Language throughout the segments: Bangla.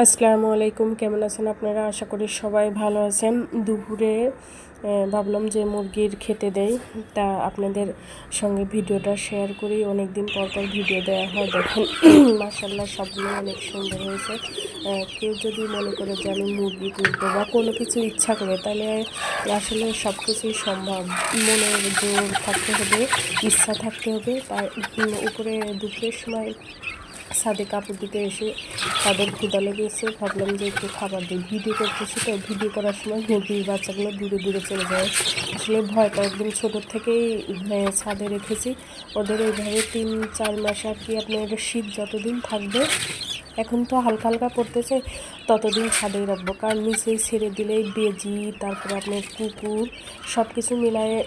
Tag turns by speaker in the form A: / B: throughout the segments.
A: আসসালামু আলাইকুম, কেমন আছেন আপনারা? আশা করি সবাই ভালো আছেন। দুপুরে ভাবলাম যে মুরগির খেতে দেই, তা আপনাদের সঙ্গে ভিডিওটা শেয়ার করি। অনেক দিন পর পর ভিডিও দেওয়া হয়। দেখেন মাশাআল্লাহ সবগুলো অনেক সুন্দর হয়েছে। কেউ যদি মনে করে যে আমি মুরগি পুষবো বা কোনো কিছু ইচ্ছা করে, তাহলে আসলে সব কিছুই সম্ভব। মনের জোর থাকতে হবে, ইচ্ছা থাকতে হবে। তাই উপরে দুপুরের সময় ছাদে কাপড় দিতে এসে তাদের ক্ষুধা লেগেছে, ভাবলাম যে একটু খাবার দিই। ভিডিও করতেছি, তো ভিডিও করার সময় মুরগির বাচ্চাগুলো দূরে দূরে চলে যায়। আসলে ভয়টা একদম ছোটোর থেকেই ছাদে রেখেছি ওদের। এইভাবে 3-4 মাস আর কি, আপনার শীত যতদিন থাকবে, এখন তো হালকা হালকা পড়তেছে, ততদিন ছাদেই রাখবো। কারণ নিচেই ছেড়ে দিলেই বেজি, তারপরে আপনার কুকুর সব কিছু মিলায়ে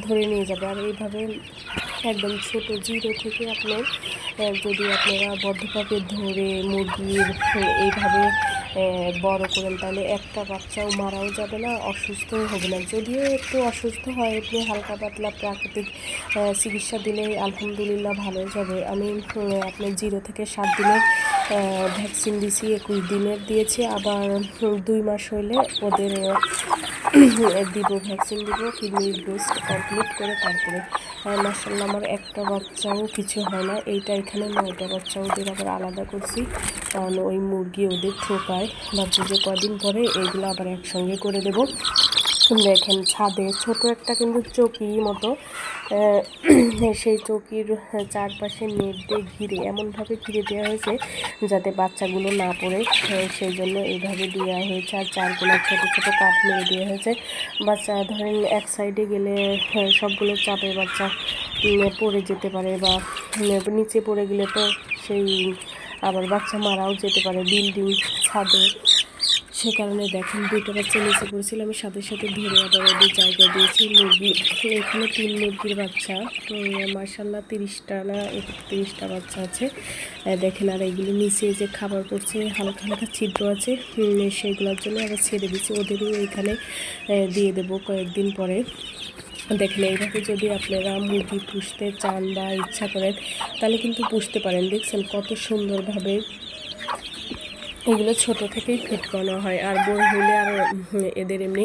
A: ধরে নিয়ে যাবে। আর এইভাবে একদম ছোট জিরো থেকে আপনার যদি আপনারা বদ্ধভাবে ধরে মুরগির এইভাবে বড় করেন, তাহলে একটা বাচ্চাও মারাও যাবে না, অসুস্থও হবে না। যদিও একটু অসুস্থ হয়, আপনি হালকা পাতলা প্রাকৃতিক চিকিৎসা দিলেই আলহামদুলিল্লাহ ভালো যাবে। আমি আপনার 0 থেকে 7 দিনের ভ্যাকসিন দিয়েছি, 21 দিনের দিয়েছি, আবার 2 মাস হইলে ওদের দিব, ভ্যাকসিন দিব। কিডনির বুস্ট কমপ্লিট করে তারপরে মাশাআল্লাহ আমার একটা বাচ্চাও কিছু হয় না। এইটা এখানে 9টা বাচ্চা, ওদের আবার আলাদা করছি, কারণ ওই মুরগি ওদের ঠোকায়। ভাবছি যে কদিন পরে এইগুলো আবার একসঙ্গে করে দেব। দেখেন ছাদে ছোট একটা কিন্তু চৌকি মতো, সেই চৌকির চারপাশে নেট দিয়ে ঘিরে, এমনভাবে ঘিরে দেওয়া হয়েছে যাতে বাচ্চাগুলো না পড়ে, সেই জন্য এইভাবে দেওয়া হয়েছে। আর চারগুলো ছোট ছোট কাঠ মেরে দেওয়া হয়েছে। বাচ্চা ধরেন এক সাইডে গেলে সবগুলো চাপে বাচ্চা পড়ে যেতে পারে, বা নিচে পড়ে গেলে তো সেই আবার বাচ্চা মারাও যেতে পারে বিল্ডিং ছাদে। সে কারণে দেখেন 2টা বাচ্চা নিচে পড়েছিল, আমি সাথে সাথে ধরে আবার ওদের জায়গা দিয়েছি। মুরগি এখানে 3 মুরগির বাচ্চা, মাশাআল্লাহ 30টা না 31টা বাচ্চা আছে। দেখেন, আর এইগুলো নিচে যে খাবার পড়ছে, হালকা হালকা ছিদ্র আছে, সেইগুলোর জন্য আবার ছেড়ে দিচ্ছি। ওদেরও এইখানে দিয়ে দেবো কয়েকদিন পরে। দেখেন, এইভাবে যদি আপনারা মুরগি পুষতে চান বা ইচ্ছা করেন, তাহলে কিন্তু পুষতে পারেন। দেখছেন কত সুন্দরভাবে এগুলো ছোট থেকেই ফিট করানো হয়। আর বড় হলে আর এদের এমনি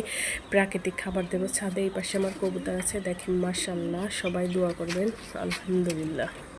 A: প্রাকৃতিক খাবার দেবো। ছাদে এই পাশে আমার কবুতর আছে, দেখেন মাশাআল্লাহ। সবাই দোয়া করবেন, আলহামদুলিল্লাহ।